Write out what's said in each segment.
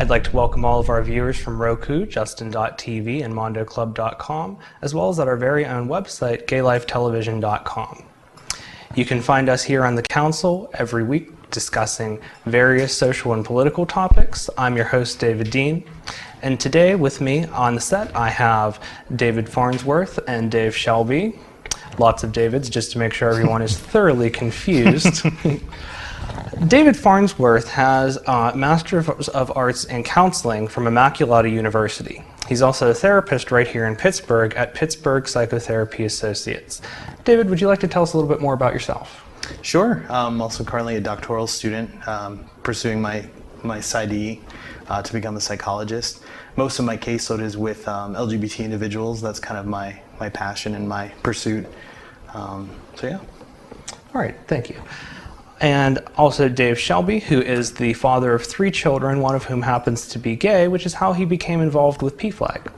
I'd like to welcome all of our viewers from Roku, Justin.tv, and MondoClub.com, as well as at our very own website, GayLifeTelevision.com. You can find us here on the Council every week discussing various social and political topics. I'm your host, David Dean, and today with me on the set I have David Farnsworth and Dave Shelby. Lots of Davids, just to make sure everyone is thoroughly confused. David Farnsworth has a Master of Arts in Counseling from Immaculata University. He's also a therapist right here in Pittsburgh at Pittsburgh Psychotherapy Associates. David, would you like to tell us a little bit more about yourself? Sure. I'm also currently a doctoral student pursuing my PsyD to become a psychologist. Most of my caseload is with LGBT individuals. That's kind of my passion and my pursuit. So yeah. All right, thank you. And also Dave Shelby, who is the father of 3 children, one of whom happens to be gay, which is how he became involved with PFLAG.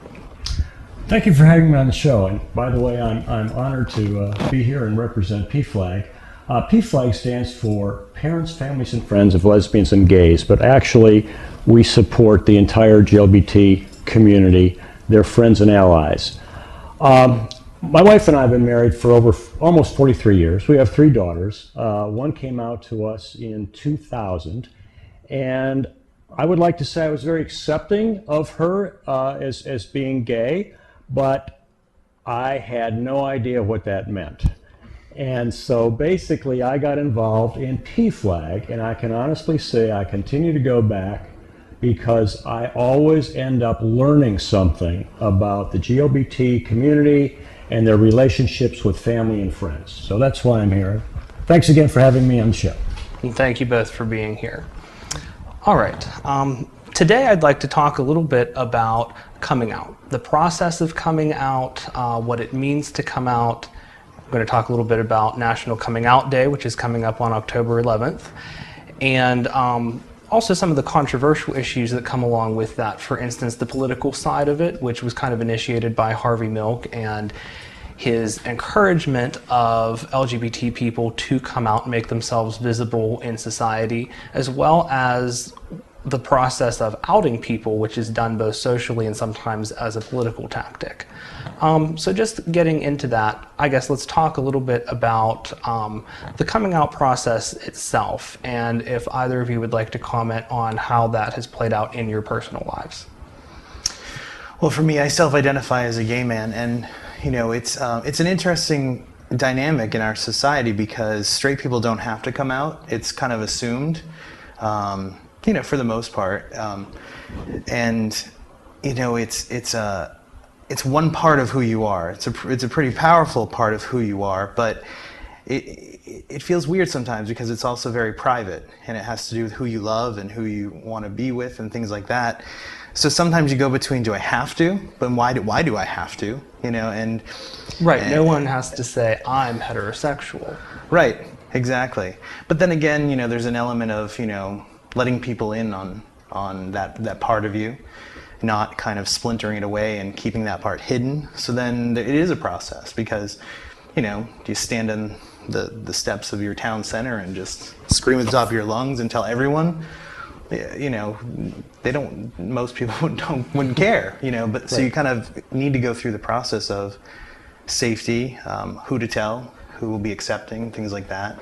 Thank you for having me on the show. And by the way, I'm honored to be here and represent PFLAG. PFLAG stands for Parents, Families, and Friends of Lesbians and Gays, but actually we support the entire LGBT community, their friends and allies. My wife and I have been married for almost 43 years. We have 3 daughters. One came out to us in 2000, and I would like to say I was very accepting of her as being gay, but I had no idea what that meant. And so basically I got involved in PFLAG, and I can honestly say I continue to go back because I always end up learning something about the LGBT community and their relationships with family and friends. So that's why I'm here. Thanks again for having me on the show. And thank you both for being here. All right. Today I'd like to talk a little bit about coming out, the process of coming out, what it means to come out. I'm going to talk a little bit about National Coming Out Day, which is coming up on October 11th, and also some of the controversial issues that come along with that. For instance, the political side of it, which was kind of initiated by Harvey Milk and his encouragement of LGBT people to come out and make themselves visible in society, as well as the process of outing people, which is done both socially and sometimes as a political tactic. So just getting into that, I guess let's talk a little bit about the coming out process itself, and if either of you would like to comment on how that has played out in your personal lives. Well, for me, I self-identify as a gay man, and you know, it's an interesting dynamic in our society because straight people don't have to come out. It's kind of assumed, you know, for the most part, and you know, it's one part of who you are. It's a pretty powerful part of who you are, but it feels weird sometimes because it's also very private, and it has to do with who you love and who you want to be with and things like that. So sometimes you go between, do I have to? But why do I have to? You know, and right. No one has to say I'm heterosexual. Right. Exactly. But then again, you know, there's an element of, you know, letting people in on that part of you, not kind of splintering it away and keeping that part hidden. So then it is a process because, you know, do you stand on the steps of your town center and just scream at the top of your lungs and tell everyone? You know, most people wouldn't care, you know, but right. So you kind of need to go through the process of safety, who to tell, who will be accepting, things like that.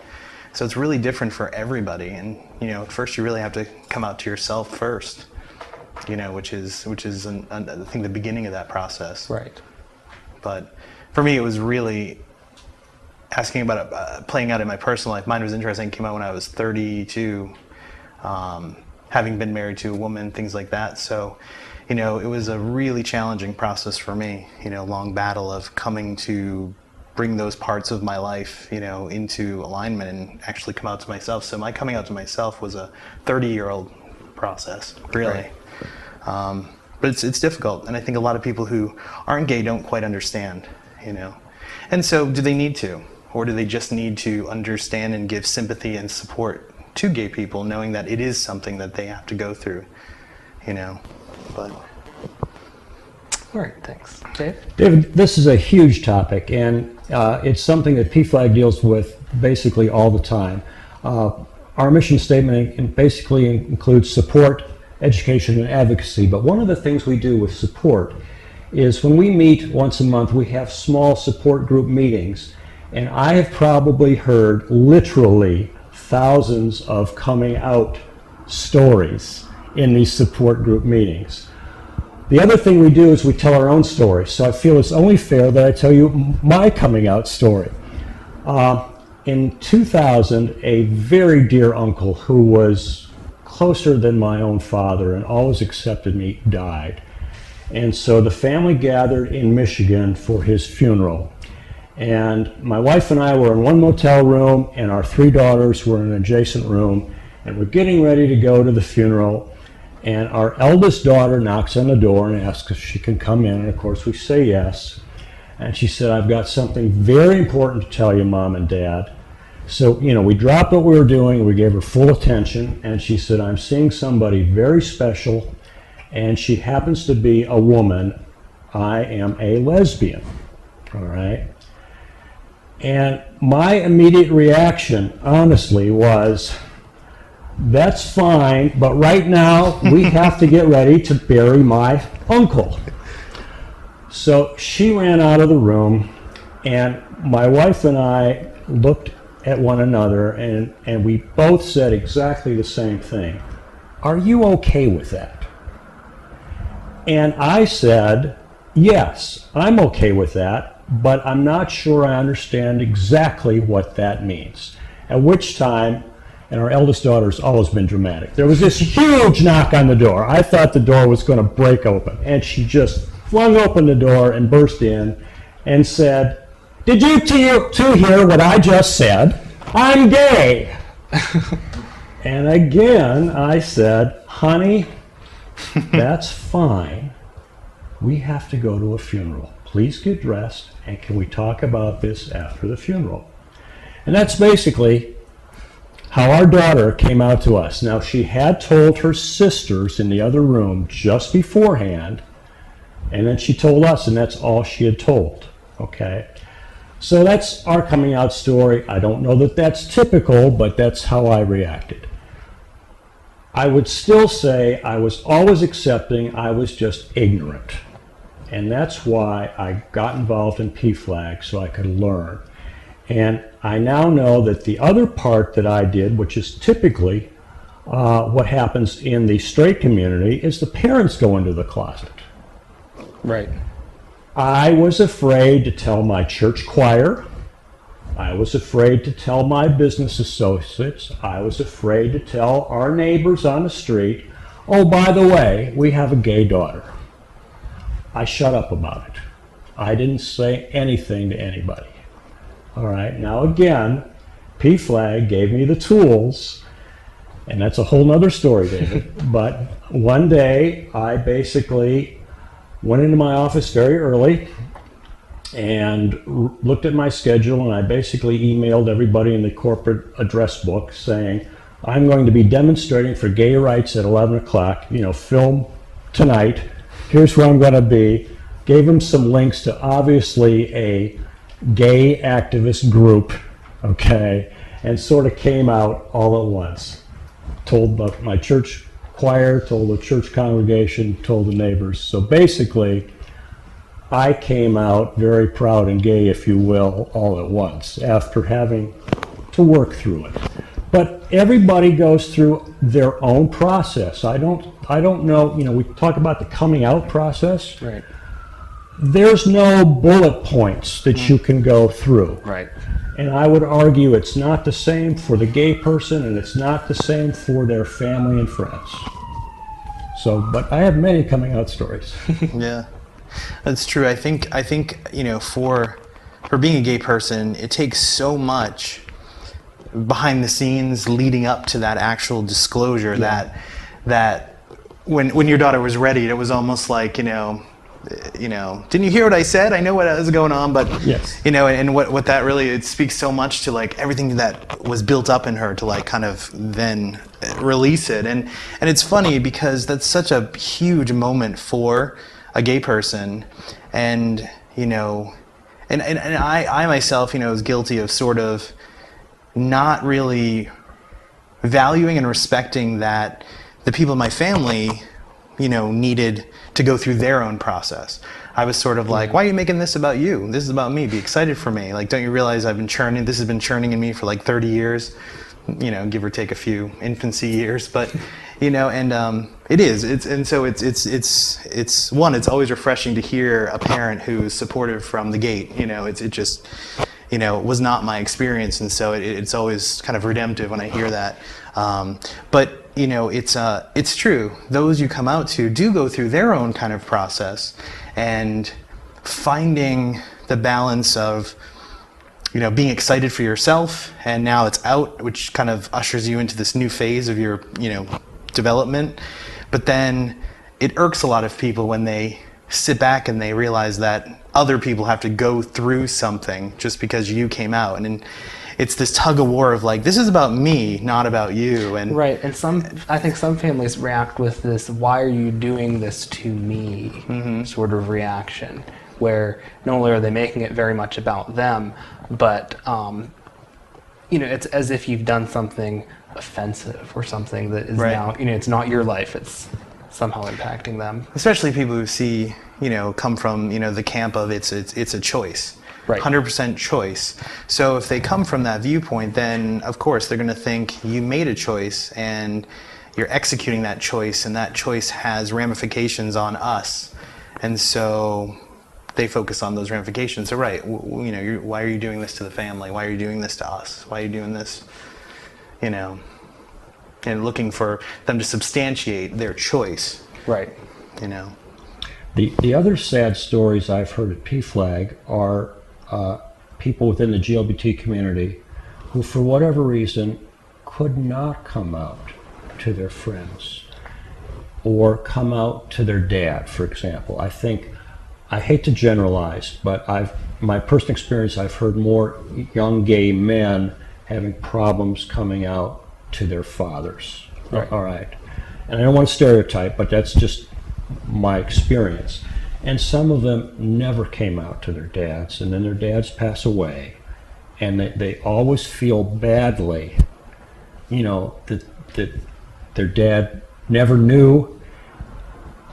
So it's really different for everybody, and you know, first you really have to come out to yourself first, you know, which is I think the beginning of that process. Right. But for me, it was really asking about it, playing out in my personal life. Mine was interesting. It came out when I was 32, having been married to a woman, things like that. So, you know, it was a really challenging process for me. You know, long battle of coming to bring those parts of my life, you know, into alignment and actually come out to myself. So my coming out to myself was a 30-year-old process, really. Right. But it's difficult, and I think a lot of people who aren't gay don't quite understand, you know. And so do they need to? Or do they just need to understand and give sympathy and support to gay people, knowing that it is something that they have to go through, you know? But all right, thanks. Dave? David, this is a huge topic, and it's something that PFLAG deals with basically all the time. Our mission statement basically includes support, education and advocacy. But one of the things we do with support is when we meet once a month, we have small support group meetings. And I have probably heard literally thousands of coming out stories in these support group meetings. The other thing we do is we tell our own story. So I feel it's only fair that I tell you my coming out story. In 2000, a very dear uncle who was closer than my own father and always accepted me died. And so the family gathered in Michigan for his funeral. And my wife and I were in one motel room, and our 3 daughters were in an adjacent room, and we're getting ready to go to the funeral. And our eldest daughter knocks on the door and asks if she can come in, and of course we say yes. And she said, "I've got something very important to tell you, Mom and Dad." So, we dropped what we were doing, we gave her full attention, and she said, "I'm seeing somebody very special, and she happens to be a woman. I am a lesbian." All right? And my immediate reaction, honestly, was, "That's fine, but right now we have to get ready to bury my uncle." So she ran out of the room, and my wife and I looked at one another, and we both said exactly the same thing. "Are you okay with that?" And I said, "Yes, I'm okay with that, but I'm not sure I understand exactly what that means." At which time, and our eldest daughter's always been dramatic, there was this huge knock on the door. I thought the door was going to break open, and she just flung open the door and burst in and said, "Did you two hear what I just said? I'm gay." And again, I said, "Honey, that's fine. We have to go to a funeral. Please get dressed, and can we talk about this after the funeral?" And that's basically how our daughter came out to us. Now, she had told her sisters in the other room just beforehand, and then she told us, and that's all she had told, okay? So that's our coming out story. I don't know that that's typical, but that's how I reacted. I would still say I was always accepting, I was just ignorant. And that's why I got involved in PFLAG, so I could learn. And I now know that the other part that I did, which is typically what happens in the straight community, is the parents go into the closet. Right. I was afraid to tell my church choir. I was afraid to tell my business associates. I was afraid to tell our neighbors on the street, "Oh, by the way, we have a gay daughter." I shut up about it. I didn't say anything to anybody. All right, now again, PFLAG gave me the tools, and that's a whole nother story, David. But one day, I basically went into my office very early and looked at my schedule, and I basically emailed everybody in the corporate address book saying, "I'm going to be demonstrating for gay rights at 11 o'clock, film tonight. Here's where I'm going to be." Gave them some links to obviously a gay activist group, okay, and sort of came out all at once. Told my church choir, told the church congregation, told the neighbors. So basically, I came out very proud and gay, if you will, all at once after having to work through it. But everybody goes through their own process. I don't know, we talk about the coming out process. Right. There's no bullet points that you can go through. Right. And I would argue it's not the same for the gay person, and it's not the same for their family and friends. So, but I have many coming out stories. Yeah, that's true. I think for being a gay person, it takes so much behind the scenes leading up to that actual disclosure that when your daughter was ready, it was almost like didn't you hear what I said? I know what was going on, but yes. And what that really, it speaks so much to like everything that was built up in her to like kind of then release it. And it's funny because that's such a huge moment for a gay person, and I myself was guilty of sort of not really valuing and respecting that the people in my family, needed to go through their own process. I was sort of like, why are you making this about you? This is about me. Be excited for me. Like, don't you realize this has been churning in me for like 30 years, give or take a few infancy years, but, it is. It's always refreshing to hear a parent who's supportive from the gate. It just, was not my experience. And so it's always kind of redemptive when I hear that. But it's true. Those you come out to do go through their own kind of process, and finding the balance of, being excited for yourself, and now it's out, which kind of ushers you into this new phase of your, development. But then it irks a lot of people when they sit back and they realize that other people have to go through something just because you came out. And it's this tug of war of like, this is about me, not about you. And right. And I think some families react with this, why are you doing this to me, sort of reaction, where not only are they making it very much about them, but it's as if you've done something offensive or something that is now, it's not your life, it's somehow impacting them. Especially people who see, come from, the camp of it's a choice. Right. 100% choice. So if they come from that viewpoint, then of course they're going to think you made a choice and you're executing that choice, and that choice has ramifications on us. And so they focus on those ramifications. So right, why are you doing this to the family? Why are you doing this to us? Why are you doing this? And looking for them to substantiate their choice. Right. The other sad stories I've heard at PFLAG are people within the GLBT community who, for whatever reason, could not come out to their friends or come out to their dad, for example. I hate to generalize, but my personal experience, I've heard more young gay men having problems coming out to their fathers. Right. All right. And I don't want to stereotype, but that's just my experience. And some of them never came out to their dads, and then their dads pass away, and they always feel badly, that their dad never knew.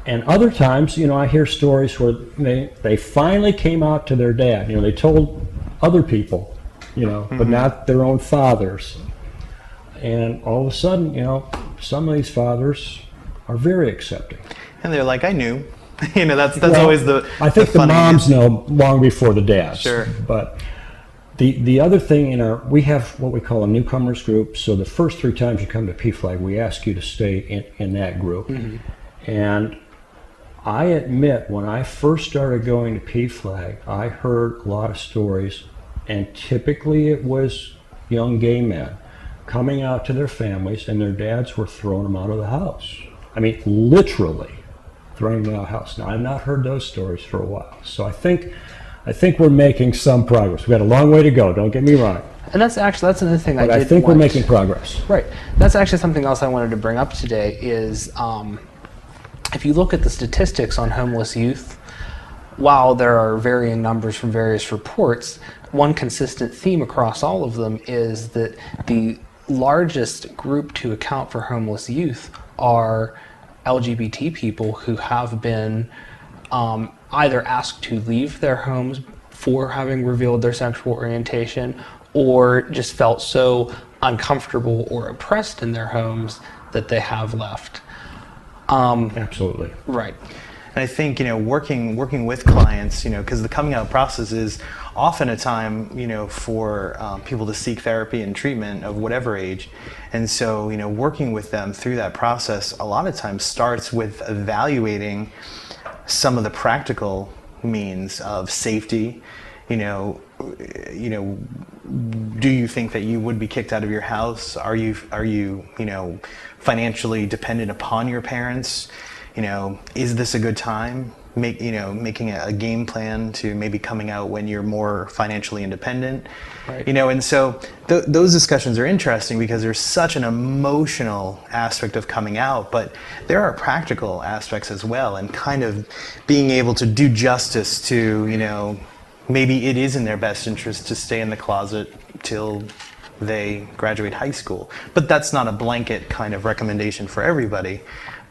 And other times, I hear stories where they finally came out to their dad. They told other people, but not their own fathers. And all of a sudden, some of these fathers are very accepting. And they're like, I knew. That's always the I think the moms know long before the dads. Sure. But the other thing we have what we call a newcomers group. So the first 3 times you come to PFLAG, we ask you to stay in that group. And I admit, when I first started going to PFLAG, I heard a lot of stories, and typically it was young gay men coming out to their families, and their dads were throwing them out of the house. I mean, literally throwing them out of the house. Now, I've not heard those stories for a while. So I think we're making some progress. We've got a long way to go, don't get me wrong. And that's another thing but I think we're making progress. Right. That's actually something else I wanted to bring up today is if you look at the statistics on homeless youth, while there are varying numbers from various reports, one consistent theme across all of them is that the largest group to account for homeless youth are LGBT people who have been either asked to leave their homes for having revealed their sexual orientation, or just felt so uncomfortable or oppressed in their homes that they have left. Absolutely. Right. And I think, working with clients, because the coming out process is often a time, for people to seek therapy and treatment of whatever age. And so, working with them through that process a lot of times starts with evaluating some of the practical means of safety. Do you think that you would be kicked out of your house? Are you financially dependent upon your parents? Is this a good time? Making a game plan to maybe coming out when you're more financially independent. Right. And so those discussions are interesting because there's such an emotional aspect of coming out, but there are practical aspects as well, and kind of being able to do justice to, maybe it is in their best interest to stay in the closet till they graduate high school. But that's not a blanket kind of recommendation for everybody.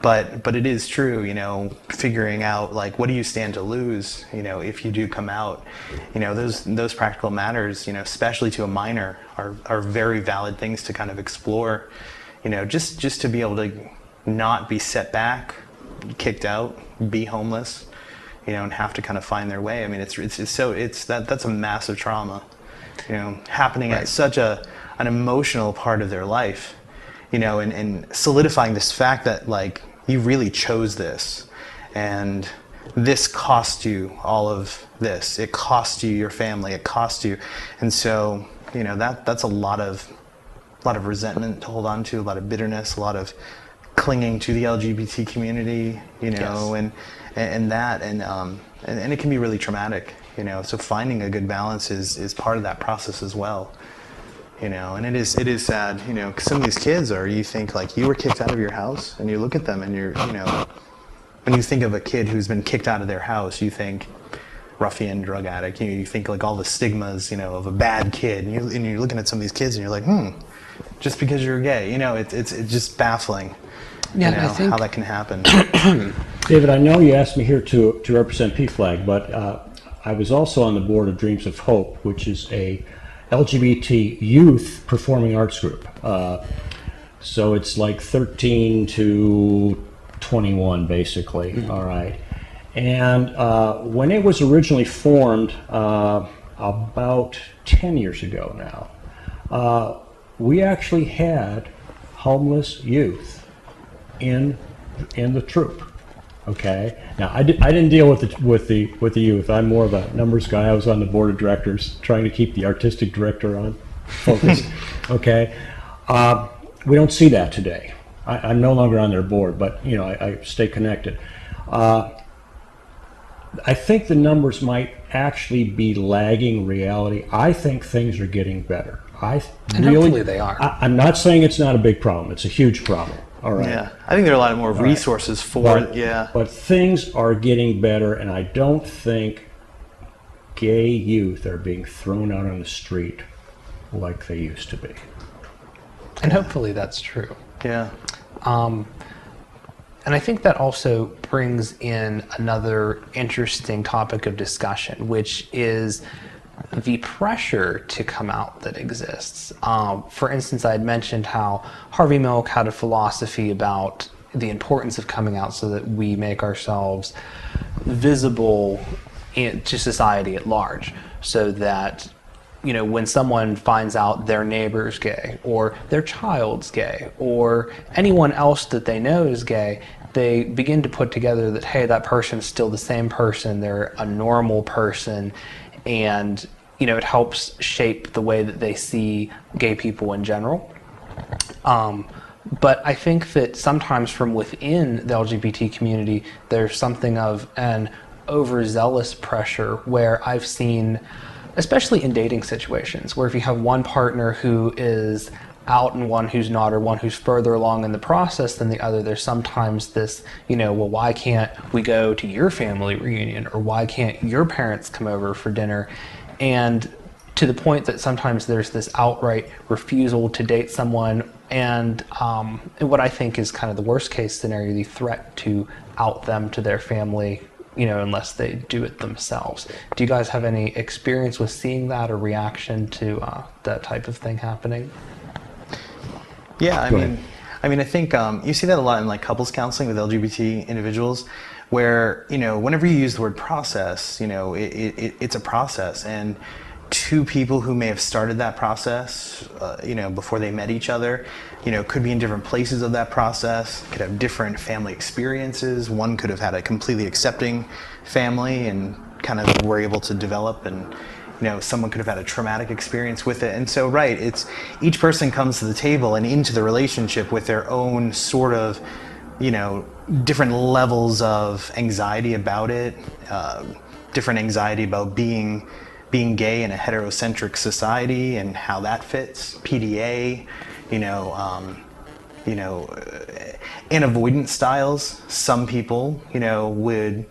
But it is true, you know, figuring out like what do you stand to lose, you know, if you do come out, you know, those practical matters, you know, especially to a minor, are very valid things to kind of explore, you know, just to be able to not be set back, kicked out, be homeless, you know, and have to kind of find their way. I mean, that's a massive trauma, you know, happening at such an emotional part of their life, you know, and solidifying this fact that like you really chose this, and this cost you all of this. It cost you your family. It cost you, and so you know that's a lot of resentment to hold on to, a lot of bitterness, a lot of clinging to the LGBT community, you know, Yes. and it can be really traumatic, you know. So finding a good balance is part of that process as well, you know. And it is sad, you know, 'cause some of these kids you think like you were kicked out of your house, and you look at them and you know, when you think of a kid who's been kicked out of their house, you think ruffian, drug addict, you think like all the stigmas, you know, of a bad kid, and you're looking at some of these kids and you're like, just because you're gay, you know, it's just baffling. Yeah, you know, I think how that can happen. David, I know you asked me here to represent PFLAG, but I was also on the board of Dreams of Hope, which is a LGBT youth performing arts group. So it's like 13 to 21, basically. All right. And when it was originally formed, about 10 years ago now, we actually had homeless youth in the troupe. Okay. Now I didn't deal with the youth. I'm more of a numbers guy. I was on the board of directors, trying to keep the artistic director on focus. Okay. We don't see that today. I'm no longer on their board, but you know I stay connected. I think the numbers might actually be lagging reality. I think things are getting better. hopefully they are. I'm not saying it's not a big problem. It's a huge problem. All right. Yeah, I think there are a lot more resources for But things are getting better, and I don't think gay youth are being thrown out on the street like they used to be. And hopefully that's true. Yeah. And I think that also brings in another interesting topic of discussion, which is the pressure to come out that exists. For instance, I had mentioned how Harvey Milk had a philosophy about the importance of coming out so that we make ourselves visible to society at large, so that, you know, when someone finds out their neighbor's gay or their child's gay or anyone else that they know is gay, they begin to put together that, hey, that person's still the same person, they're a normal person, and, you know, it helps shape the way that they see gay people in general. But I think that sometimes from within the LGBT community, there's something of an overzealous pressure where I've seen, especially in dating situations, where if you have one partner who is out and one who's not, or one who's further along in the process than the other, there's sometimes this, you know, well, why can't we go to your family reunion, or why can't your parents come over for dinner? And to the point that sometimes there's this outright refusal to date someone, and what I think is kind of the worst case scenario, the threat to out them to their family, you know, unless they do it themselves. Do you guys have any experience with seeing that or reaction to that type of thing happening? Yeah, I mean, I think you see that a lot in like couples counseling with LGBT individuals, where, you know, whenever you use the word process, you know, it's a process, and two people who may have started that process, you know, before they met each other, you know, could be in different places of that process, could have different family experiences. One could have had a completely accepting family and kind of were able to develop, and, you know, someone could have had a traumatic experience with it. And so, right, it's each person comes to the table and into the relationship with their own sort of, you know, different levels of anxiety about it, different anxiety about being gay in a heterocentric society and how that fits, PDA, and avoidance styles. Some people, you know, would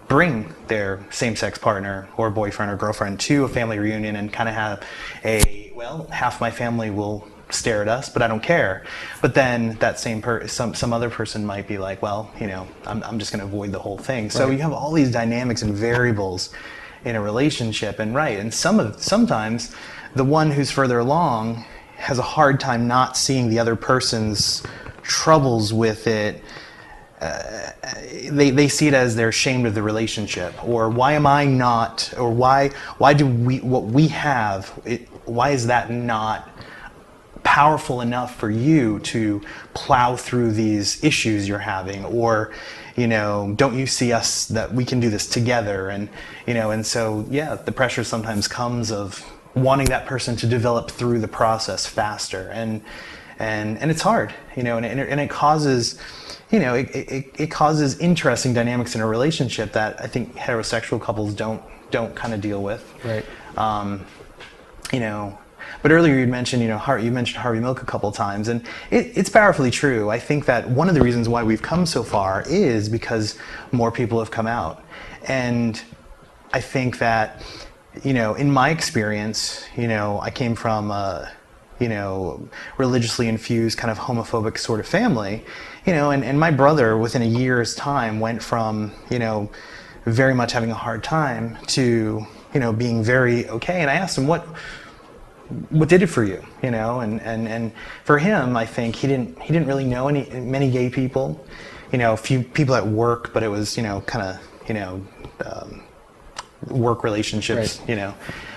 bring their same-sex partner or boyfriend or girlfriend to a family reunion and kind of have a, well, half my family will stare at us, but I don't care. But then that same some other person might be like, well, you know, I'm just going to avoid the whole thing. So you have all these dynamics and variables in a relationship, and sometimes the one who's further along has a hard time not seeing the other person's troubles with it. They see it as they're ashamed of the relationship, or why am I not, or why do we, what we have, why is that not powerful enough for you to plow through these issues you're having? Or, you know, don't you see us, that we can do this together? And, you know, and so, yeah, the pressure sometimes comes of wanting that person to develop through the process faster. And it's hard, you know, and it causes, you know, it causes interesting dynamics in a relationship that I think heterosexual couples don't kind of deal with. Right. You know, but earlier you mentioned, you know, you mentioned Harvey Milk a couple of times, and it's powerfully true. I think that one of the reasons why we've come so far is because more people have come out. And I think that, you know, in my experience, you know, I came from a, you know, religiously infused kind of homophobic sort of family, you know, and my brother within a year's time went from, you know, very much having a hard time to, you know, being very okay. And I asked him, what did it for you, you know? And for him, I think he didn't really know many gay people, you know, a few people at work, but it was, you know, kind of, you know, work relationships, right. You know,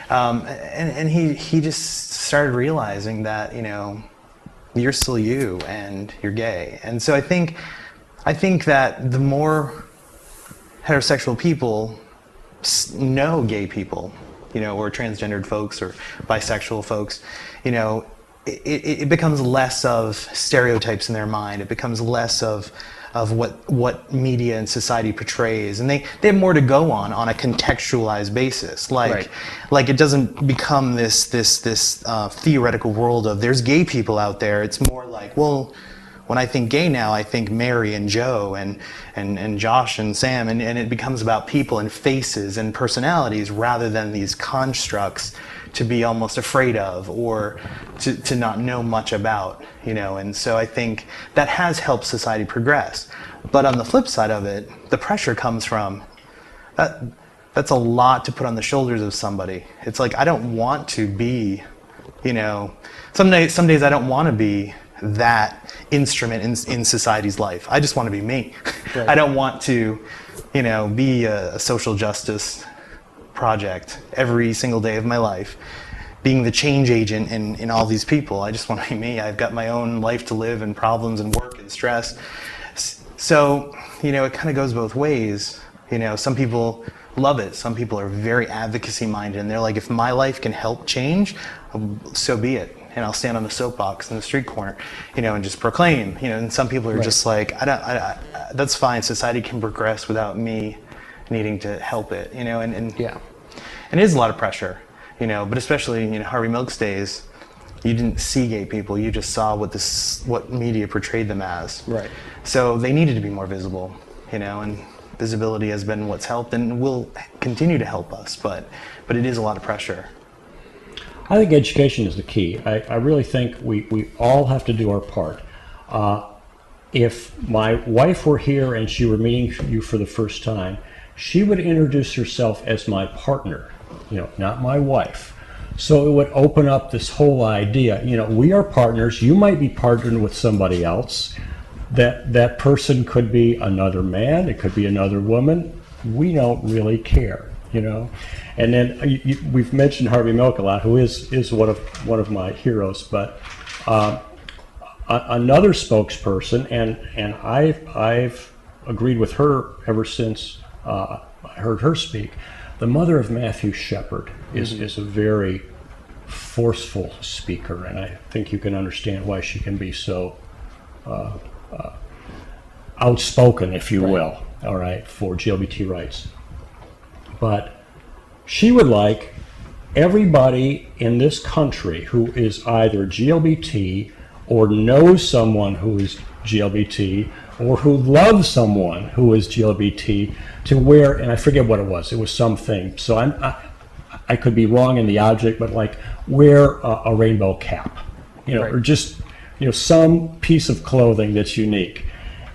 and he just started realizing that, you know, you're still you and you're gay. And so I think that the more heterosexual people know gay people, you know, or transgendered folks or bisexual folks, you know, it becomes less of stereotypes in their mind. It becomes less of what media and society portrays, and they have more to go on a contextualized basis. Like it doesn't become this theoretical world of there's gay people out there. It's more like, well, when I think gay now, I think Mary and Joe and Josh and Sam, and it becomes about people and faces and personalities rather than these constructs to be almost afraid of or to not know much about, you know. And so I think that has helped society progress. But on the flip side of it, the pressure comes from that's a lot to put on the shoulders of somebody. It's like, I don't want to be, you know, some days I don't want to be that instrument in society's life. I just want to be me. Right. I don't want to, you know, be a social justice project every single day of my life, being the change agent in all these people. I just want to be me. I've got my own life to live and problems and work and stress. So, you know, it kind of goes both ways. You know, some people love it. Some people are very advocacy minded, and they're like, if my life can help change, so be it. And I'll stand on the soapbox in the street corner, you know, and just proclaim, you know. And some people are just like, that's fine. Society can progress without me needing to help it, you know. And yeah, and it is a lot of pressure, you know. But especially, you know, Harvey Milk's days, you didn't see gay people. You just saw what media portrayed them as. Right. So they needed to be more visible, you know. And visibility has been what's helped and will continue to help us. But it is a lot of pressure. I think education is the key. I really think we all have to do our part. If my wife were here and she were meeting you for the first time, she would introduce herself as my partner, you know, not my wife. So it would open up this whole idea, you know, we are partners. You might be partnering with somebody else. That person could be another man. It could be another woman. We don't really care, you know. And then we've mentioned Harvey Milk a lot, who is one of my heroes. But another spokesperson, and I've agreed with her ever since I heard her speak. The mother of Matthew Shepard is a very forceful speaker, and I think you can understand why she can be so outspoken, if you will, all right, for LGBT rights. But she would like everybody in this country who is either GLBT or knows someone who is GLBT or who love someone who is LGBT to wear, and I forget what it was something. So I could be wrong in the object, but like wear a rainbow cap, Right. or just, some piece of clothing that's unique.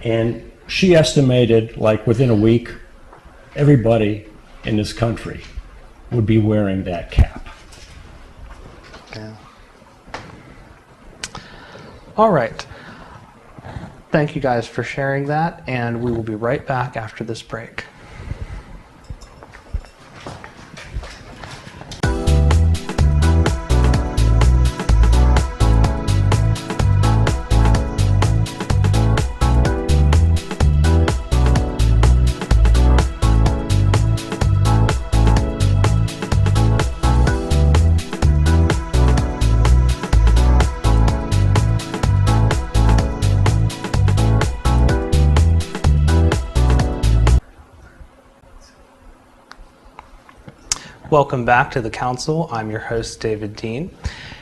And she estimated like within a week, everybody in this country would be wearing that cap. Yeah. All right. Thank you guys for sharing that, and we will be right back after this break. Welcome back to the Council. I'm your host, David Dean.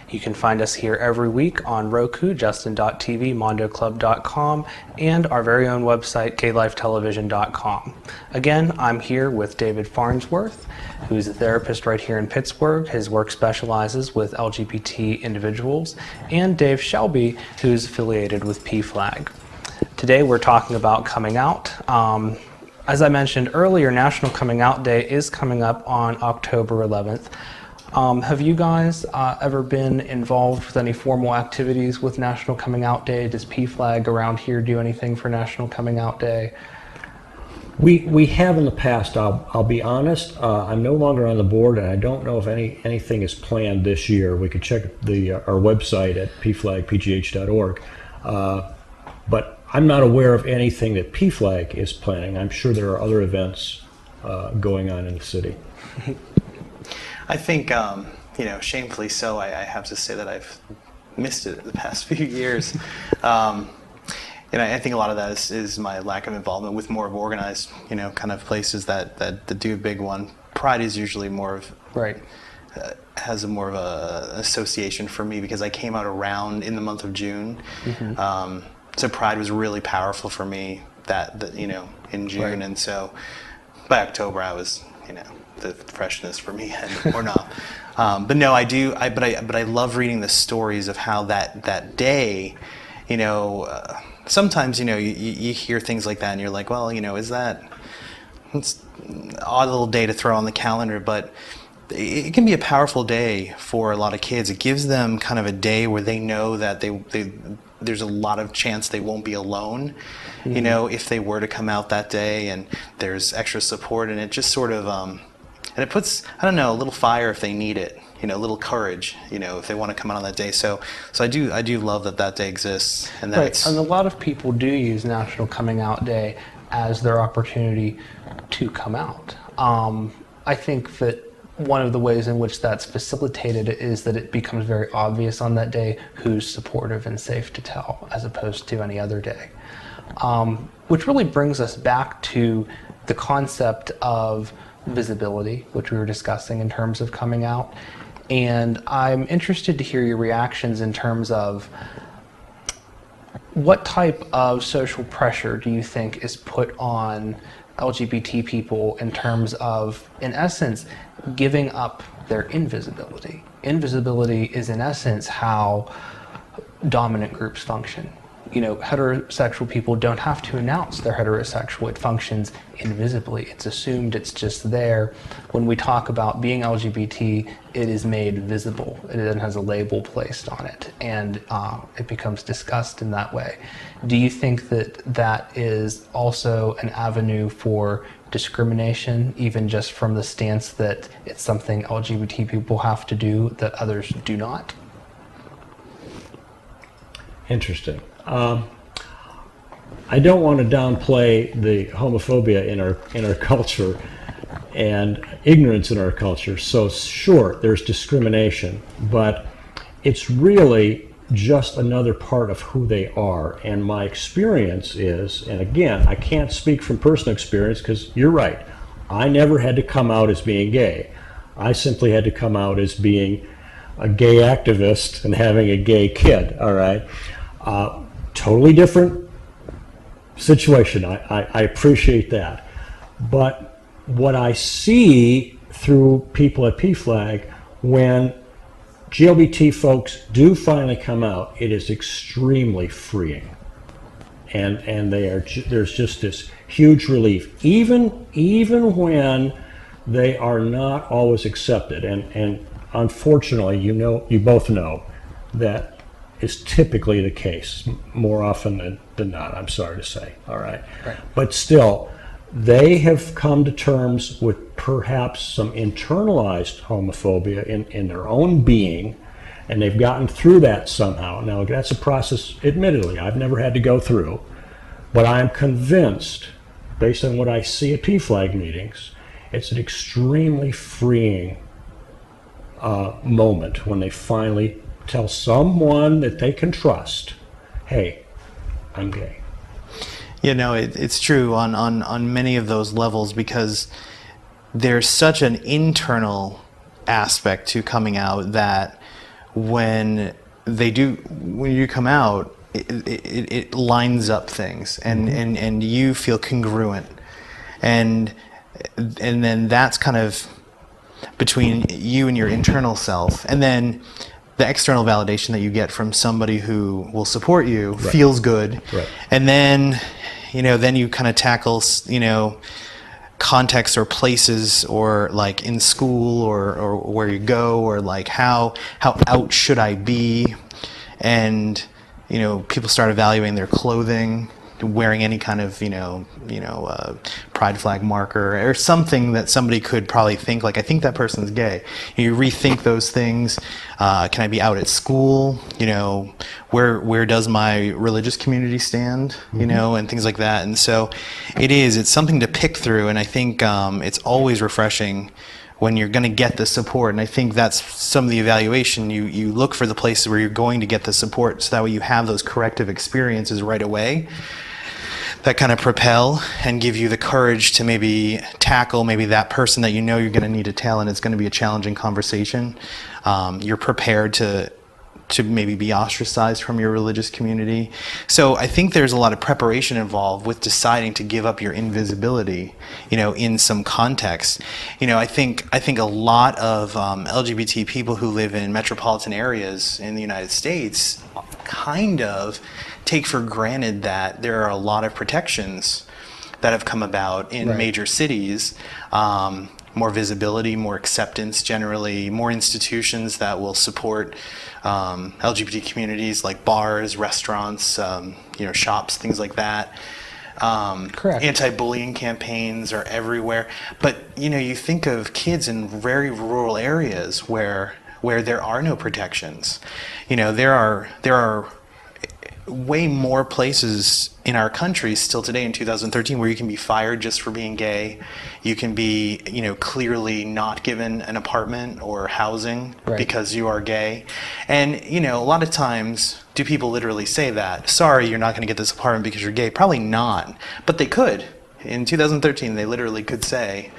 You can find us here every week on Roku, Justin.tv, MondoClub.com, and our very own website, KLifeTelevision.com. Again, I'm here with David Farnsworth, who's a therapist right here in Pittsburgh. His work specializes with LGBT individuals, and Dave Shelby, who's affiliated with PFLAG. Today we're talking about coming out. As I mentioned earlier, National Coming Out Day is coming up on October 11th. Have you guys ever been involved with any formal activities with National Coming Out Day? Does PFLAG around here do anything for National Coming Out Day? We have in the past. I'll be honest. I'm no longer on the board, and I don't know if anything is planned this year. We could check our website at pflagpgh.org. But I'm not aware of anything that PFLAG is planning. I'm sure there are other events going on in the city. I think, shamefully so, I have to say that I've missed it the past few years. I think a lot of that is my lack of involvement with more of organized, kind of places that do a big one. Pride is usually more of, Right. Has more of a association for me because I came out around in the month of June. Mm-hmm. So Pride was really powerful for me in June, Right. and so by October I was, the freshness for me or not. But no, I do. But I love reading the stories of how that day, sometimes you hear things like that and you're like, well, it's an odd little day to throw on the calendar, but it can be a powerful day for a lot of kids. It gives them kind of a day where they know that there's a lot of chance they won't be alone, mm-hmm. If they were to come out that day, and there's extra support, and it just sort of, and it puts, a little fire if they need it, a little courage, if they want to come out on that day. So I do love that day exists, and that's right. And a lot of people do use National Coming Out Day as their opportunity to come out. I think that one of the ways in which that's facilitated is that it becomes very obvious on that day who's supportive and safe to tell, as opposed to any other day. Which really brings us back to the concept of visibility, which we were discussing in terms of coming out. And I'm interested to hear your reactions in terms of what type of social pressure do you think is put on LGBT people in terms of, in essence, giving up their invisibility. Invisibility is, in essence, how dominant groups function. Heterosexual people don't have to announce they're heterosexual. It functions invisibly. It's assumed, it's just there. When we talk about being LGBT, it is made visible. It then has a label placed on it, and it becomes discussed in that way. Do you think that is also an avenue for discrimination, even just from the stance that it's something LGBT people have to do that others do not? Interesting. I don't want to downplay the homophobia in our culture and ignorance in our culture. So sure, there's discrimination, but it's really just another part of who they are. And my experience is, and again, I can't speak from personal experience because you're right, I never had to come out as being gay. I simply had to come out as being a gay activist and having a gay kid, all right? Totally different situation. I appreciate that. But what I see through people at PFLAG, when GLBT folks do finally come out, it is extremely freeing. And there's just this huge relief, even when they are not always accepted. And unfortunately, you both know that is typically the case more often than not, I'm sorry to say. All right. But still, they have come to terms with perhaps some internalized homophobia in their own being, and they've gotten through that somehow. Now, that's a process, admittedly, I've never had to go through, but I'm convinced, based on what I see at PFLAG meetings, it's an extremely freeing moment when they finally tell someone that they can trust, hey, I'm gay. You know, it's true on many of those levels, because there's such an internal aspect to coming out that when you come out, it lines up things, and you feel congruent, and then that's kind of between you and your internal self, and then the external validation that you get from somebody who will support you feels good, and then then you kind of tackle contexts or places, or like in school, or where you go, or like how out should I be, and people start evaluating their clothing, wearing any kind of pride flag marker or something that somebody could probably think like, I think that person's gay. You rethink those things. Can I be out at school? Where does my religious community stand? And things like that. And so it's something to pick through, and I think it's always refreshing when you're going to get the support. And I think that's some of the evaluation. You look for the places where you're going to get the support, so that way you have those corrective experiences right away that kind of propel and give you the courage to maybe tackle that person that you're going to need to tell, and it's going to be a challenging conversation. You're prepared to maybe be ostracized from your religious community. So I think there's a lot of preparation involved with deciding to give up your invisibility, in some context. I think a lot of LGBT people who live in metropolitan areas in the United States kind of take for granted that there are a lot of protections that have come about in major cities. More visibility, more acceptance generally, more institutions that will support LGBT communities, like bars, restaurants, shops, things like that. Correct. Anti-bullying campaigns are everywhere. But you think of kids in very rural areas where there are no protections. There are way more places in our country still today in 2013 where you can be fired just for being gay. You can be, clearly not given an apartment or housing because you are gay. And, a lot of times, do people literally say that? Sorry, you're not going to get this apartment because you're gay. Probably not. But they could. In 2013, they literally could say,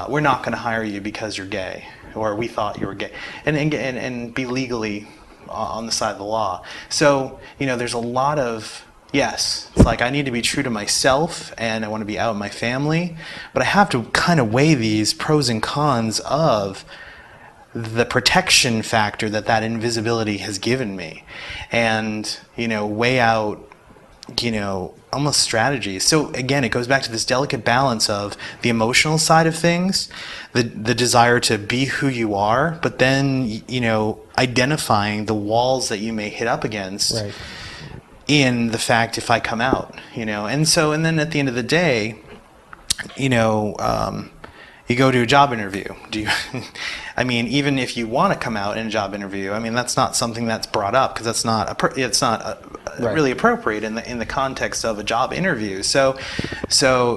we're not going to hire you because you're gay, or we thought you were gay. And be legally on the side of the law. So, there's a lot of, yes, it's like I need to be true to myself, and I want to be out with my family, but I have to kind of weigh these pros and cons of the protection factor that invisibility has given me, and, weigh out, almost strategies. So again, it goes back to this delicate balance of the emotional side of things, the desire to be who you are, but then, identifying the walls that you may hit up against in the fact if I come out, and then at the end of the day, you go to a job interview. Even if you want to come out in a job interview, that's not something that's brought up, because it's not really appropriate in the context of a job interview. So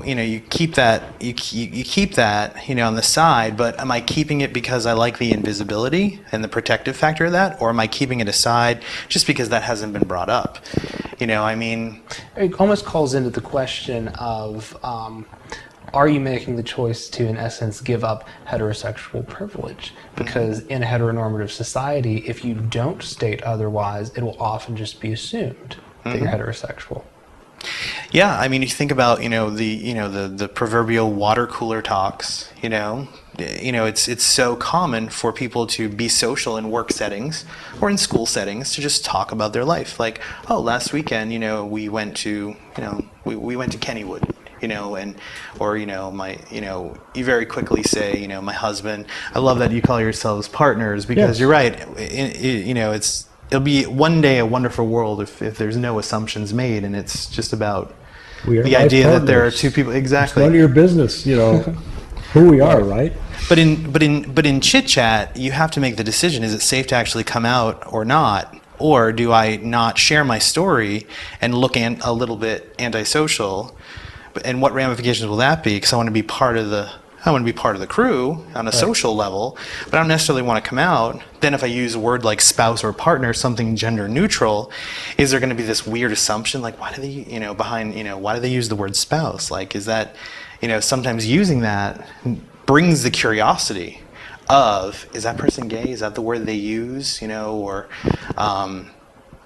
you keep that on the side. But am I keeping it because I like the invisibility and the protective factor of that, or am I keeping it aside just because that hasn't been brought up? It almost calls into the question of, are you making the choice to, in essence, give up heterosexual privilege? Because in a heteronormative society, if you don't state otherwise, it will often just be assumed that you're heterosexual. Yeah, I mean, you think about the proverbial water cooler talks. It's so common for people to be social in work settings or in school settings to just talk about their life. Like, oh, last weekend, we went to we went to Kennywood. You very quickly say, my husband. I love that you call yourselves partners because Yes. you're right. It'll be one day a wonderful world if there's no assumptions made and it's just about We are the life idea that there are partners. two people. It's Exactly. none of your business, who we are, right? But in chit chat, you have to make the decision: is it safe to actually come out or not, or do I not share my story and look a little bit antisocial? And what ramifications will that be? Because I want to be part of the crew on a social level, but I don't necessarily want to come out. Then if I use a word like spouse or partner, something gender neutral, is there going to be this weird assumption like, why do they why do they use the word spouse? Like, is that sometimes using that brings the curiosity of, is that person gay? Is that the word they use?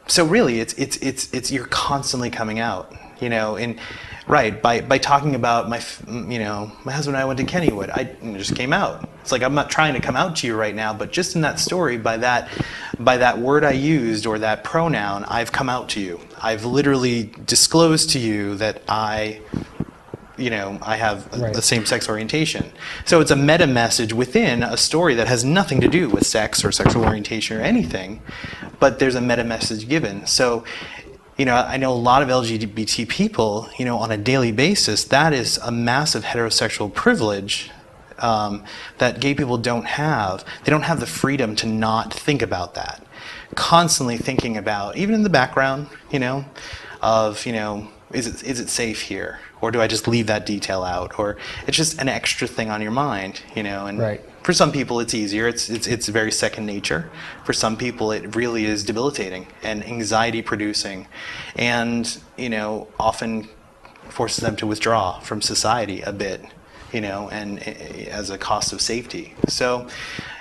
So really it's you're constantly coming out, and right, by talking about my husband and I went to Kennywood, I just came out. It's like, I'm not trying to come out to you right now, but just in that story, by that word I used or that pronoun, I've come out to you. I've literally disclosed to you that I have Right. the same sex orientation. So it's a meta message within a story that has nothing to do with sex or sexual orientation or anything, but there's a meta message given. So, I know a lot of LGBT people, on a daily basis, that is a massive heterosexual privilege that gay people don't have. They don't have the freedom to not think about that. Constantly thinking about, even in the background, is it safe here? Or do I just leave that detail out? Or it's just an extra thing on your mind, and Right. for some people it's easier. It's very second nature. For some people it really is debilitating and anxiety producing, and often forces them to withdraw from society a bit, and as a cost of safety. So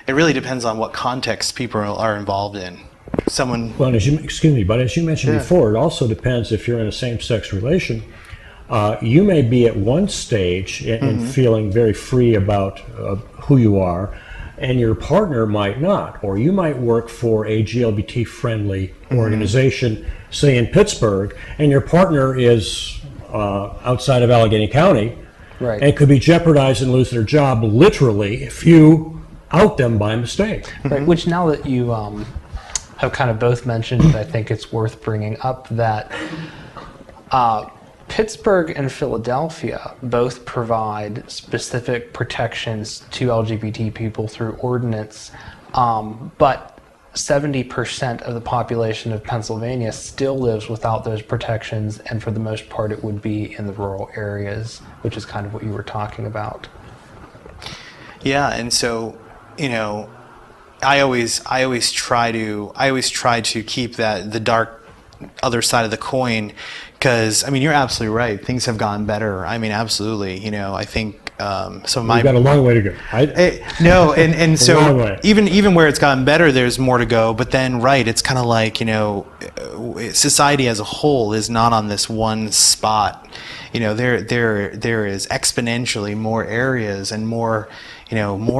it really depends on what context people are involved in. Someone Well, but as you mentioned Yeah. before, it also depends if you're in a same-sex relation. You may be at one stage in feeling very free about who you are, and your partner might not. Or you might work for a GLBT-friendly organization, say in Pittsburgh, and your partner is outside of Allegheny County, Right. and could be jeopardized and lose their job literally if you out them by mistake. Right, which now that you have kind of both mentioned, I think it's worth bringing up that Pittsburgh and Philadelphia both provide specific protections to LGBT people through ordinance, but 70% of the population of Pennsylvania still lives without those protections, and for the most part it would be in the rural areas, which is kind of what you were talking about. Yeah, and so, I always try to keep the dark other side of the coin, because you're absolutely right. Things have gotten better. Absolutely. I think some of my We've got a long way to go. no, and A long way. so even where it's gotten better, there's more to go. But then, right, it's kind of like society as a whole is not on this one spot. There is exponentially more areas and more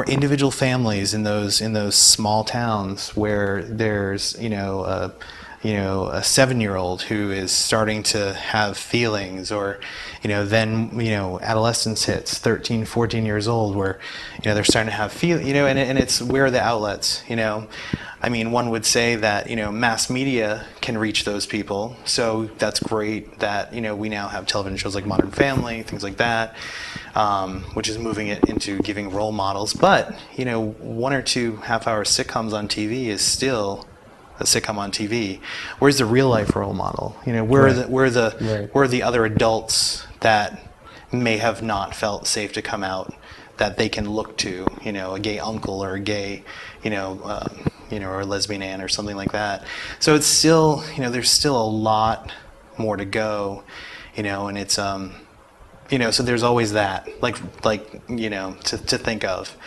individual families in those small towns where there's a 7-year-old who is starting to have feelings, or then adolescence hits 13, 14 years old, where they're starting to have and it's, where are the outlets? One would say that mass media can reach those people, so that's great that we now have television shows like Modern Family, things like that, which is moving it into giving role models. But 1 or 2 half-hour sitcoms on TV is still a sitcom on TV. Where's the real life role model? Where are the other adults that may have not felt safe to come out, that they can look to? A gay uncle or a gay, or a lesbian aunt or something like that. So it's still, there's still a lot more to go, and it's so there's always that, to think of.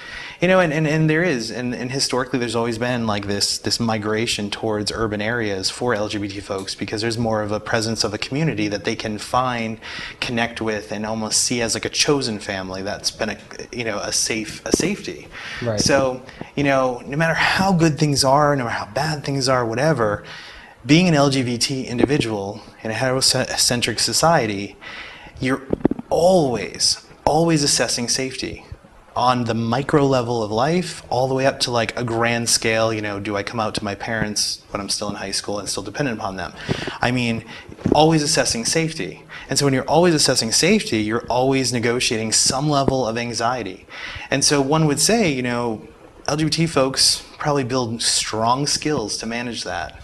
You know, and there is, and historically there's always been like this migration towards urban areas for LGBT folks, because there's more of a presence of a community that they can find, connect with, and almost see as like a chosen family that's been a safety. Right. So, you know, no matter how good things are, no matter how bad things are, whatever, being an LGBT individual in a heterocentric society, you're always assessing safety on the micro level of life, all the way up to like a grand scale. You know, do I come out to my parents when I'm still in high school and still dependent upon them? I mean, always assessing safety. And so when you're always assessing safety, you're always negotiating some level of anxiety. And so one would say, you know, LGBT folks probably build strong skills to manage that.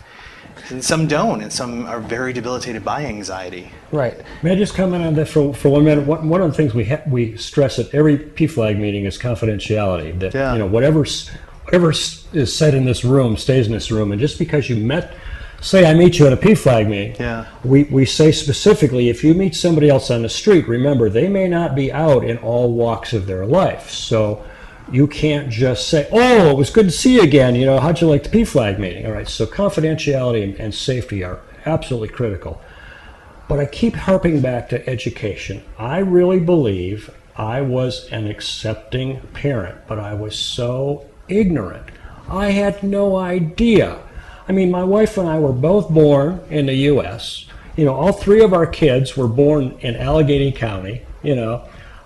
And some don't, and some are very debilitated by anxiety. Right. May I just comment on that for 1 minute? One of the things we stress at every PFLAG meeting is confidentiality. That Yeah. you know, whatever is said in this room stays in this room. And just because say I meet you at a PFLAG meeting, Yeah. we say specifically, if you meet somebody else on the street, remember they may not be out in all walks of their life. So you can't just say, "Oh, it was good to see you again. You know, how'd you like the PFLAG meeting?" All right. So confidentiality and safety are absolutely critical. But I keep harping back to education. I really believe I was an accepting parent, but I was so ignorant. I had no idea. I mean, my wife and I were both born in the U.S. You know, all three of our kids were born in Allegheny County, you know.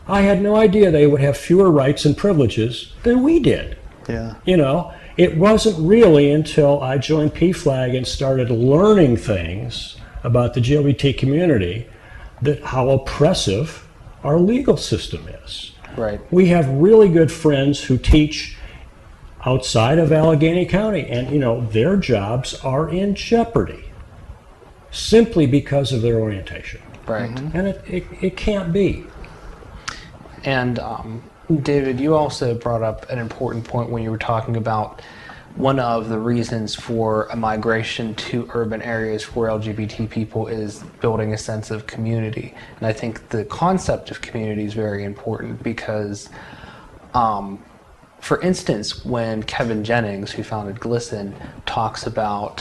I had no idea they would have fewer rights and privileges than we did. Yeah. You know, it wasn't really until I joined PFLAG and started learning things about the LGBT community that how oppressive our legal system is. Right. We have really good friends who teach outside of Allegheny County, and you know, their jobs are in jeopardy simply because of their orientation. Right. And it can't be. And David, you also brought up an important point when you were talking about one of the reasons for a migration to urban areas for LGBT people is building a sense of community. And I think the concept of community is very important because, for instance, when Kevin Jennings, who founded GLSEN, talks about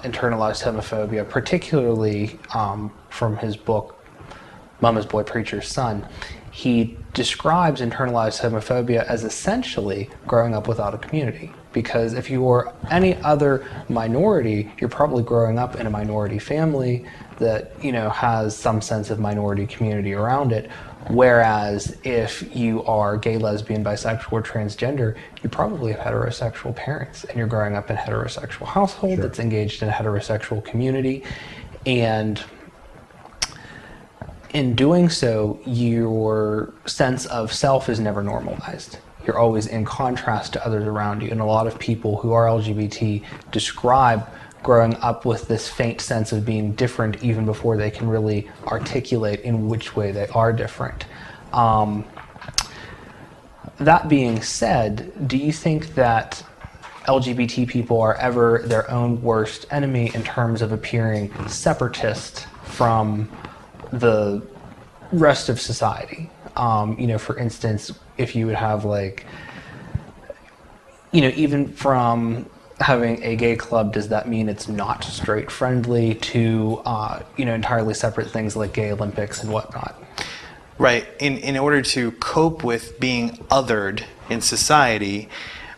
internalized homophobia, particularly from his book, Mama's Boy Preacher's Son, he describes internalized homophobia as essentially growing up without a community. Because if you are any other minority, you're probably growing up in a minority family that, you know, has some sense of minority community around it. Whereas if you are gay, lesbian, bisexual, or transgender, you probably have heterosexual parents and you're growing up in a heterosexual household Sure. that's engaged in a heterosexual community. And in doing so, your sense of self is never normalized. You're always in contrast to others around you. And a lot of people who are LGBT describe growing up with this faint sense of being different even before they can really articulate in which way they are different. That being said, do you think that LGBT people are ever their own worst enemy in terms of appearing separatist from the rest of society? You know, for instance, if you would have like, you know, even from having a gay club, does that mean it's not straight friendly to, you know, entirely separate things like gay Olympics and whatnot? Right. In order to cope with being othered in society,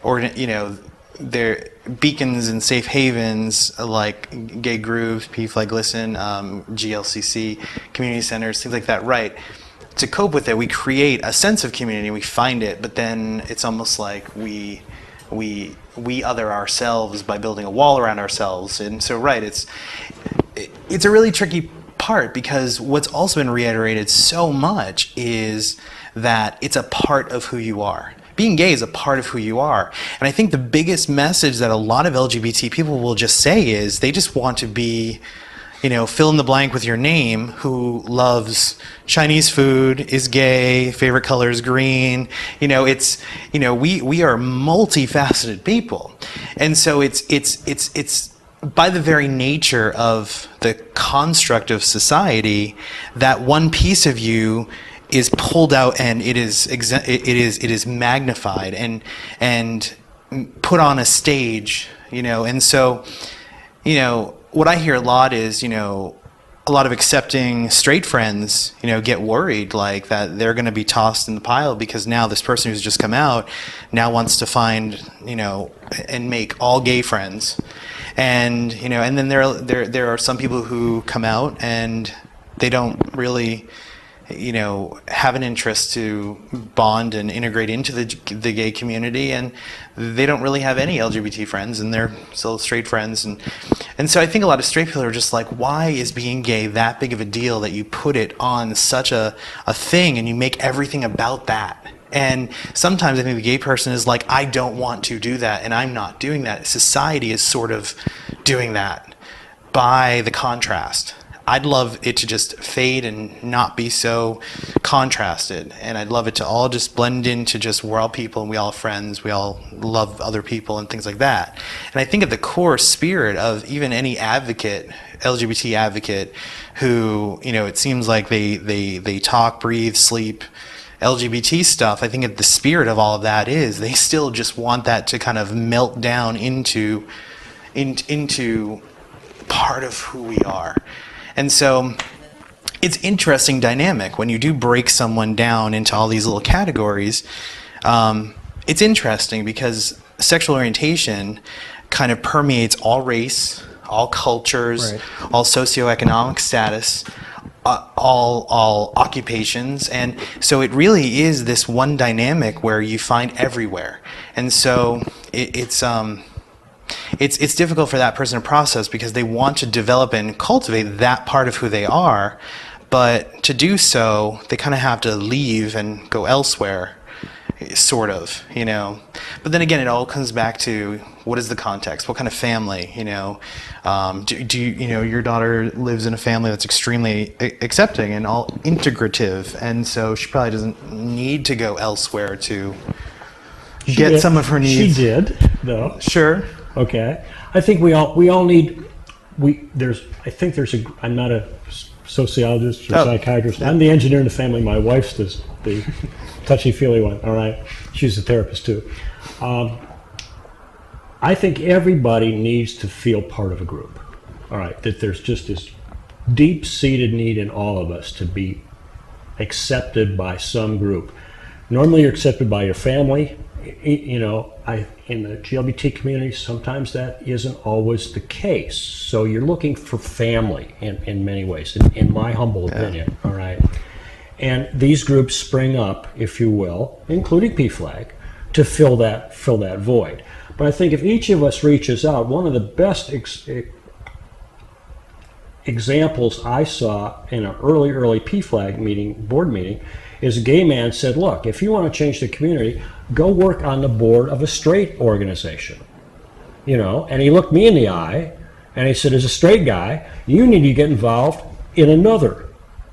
or, you know, there beacons and safe havens like gay groups, PFLAG, GLSEN, GLCC, community centers, things like that. Right. To cope with it, we create a sense of community. We find it, but then it's almost like we other ourselves by building a wall around ourselves. And so, right, it's a really tricky part, because what's also been reiterated so much is that it's a part of who you are. Being gay is a part of who you are. And I think the biggest message that a lot of LGBT people will just say is they just want to be, you know, fill in the blank with your name, who loves Chinese food, is gay, favorite color is green. You know, it's, you know, we are multifaceted people. And so it's by the very nature of the construct of society that one piece of you is pulled out and it is magnified and put on a stage, and so, what I hear a lot is, a lot of accepting straight friends, get worried like that they're going to be tossed in the pile because now this person who's just come out now wants to find, and make all gay friends. And, and then there are some people who come out and they don't really, have an interest to bond and integrate into the gay community, and they don't really have any LGBT friends, and they're still straight friends, and so I think a lot of straight people are just like, why is being gay that big of a deal that you put it on such a thing and you make everything about that? And sometimes I think the gay person is like, I don't want to do that, and I'm not doing that. Society is sort of doing that by the contrast. I'd love it to just fade and not be so contrasted. And I'd love it to all just blend into just, we're all people and we all have friends, we all love other people and things like that. And I think at the core spirit of even any advocate, LGBT advocate, who, it seems like they talk, breathe, sleep LGBT stuff, I think at the spirit of all of that is they still just want that to kind of melt down into part of who we are. And so it's interesting dynamic when you do break someone down into all these little categories. It's interesting because sexual orientation kind of permeates all race, all cultures, right, all socioeconomic status, all occupations, and so it really is this one dynamic where you find everywhere. And so it's difficult for that person to process because they want to develop and cultivate that part of who they are, but to do so, they kind of have to leave and go elsewhere, sort of, But then again, it all comes back to what is the context, what kind of family, do your daughter lives in a family that's extremely accepting and all integrative, and so she probably doesn't need to go elsewhere to get some of her needs. She did, though. Sure. Okay. I think we all need, I'm not a sociologist or psychiatrist. Yeah. I'm the engineer in the family. My wife's the touchy-feely one, all right? She's a therapist too. I think everybody needs to feel part of a group, all right? That there's just this deep-seated need in all of us to be accepted by some group. Normally you're accepted by your family. In the LGBT community, sometimes that isn't always the case. So you're looking for family in many ways, in my humble opinion, all right? And these groups spring up, if you will, including PFLAG, to fill that void. But I think if each of us reaches out, one of the best examples I saw in an early PFLAG board meeting, is a gay man said, look, if you want to change the community, go work on the board of a straight organization. And he looked me in the eye and he said, as a straight guy, you need to get involved in another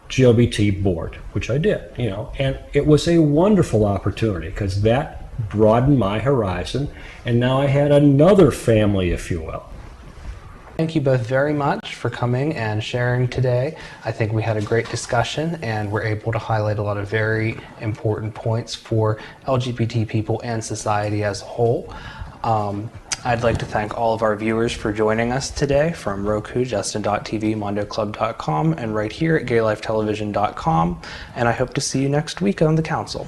LGBT board, which I did, and it was a wonderful opportunity because that broadened my horizon, and now I had another family, if you will. Thank you both very much for coming and sharing today. I think we had a great discussion and we're able to highlight a lot of very important points for LGBT people and society as a whole. I'd like to thank all of our viewers for joining us today from Roku, Justin.tv, MondoClub.com, and right here at GayLifeTelevision.com. And I hope to see you next week on the Council.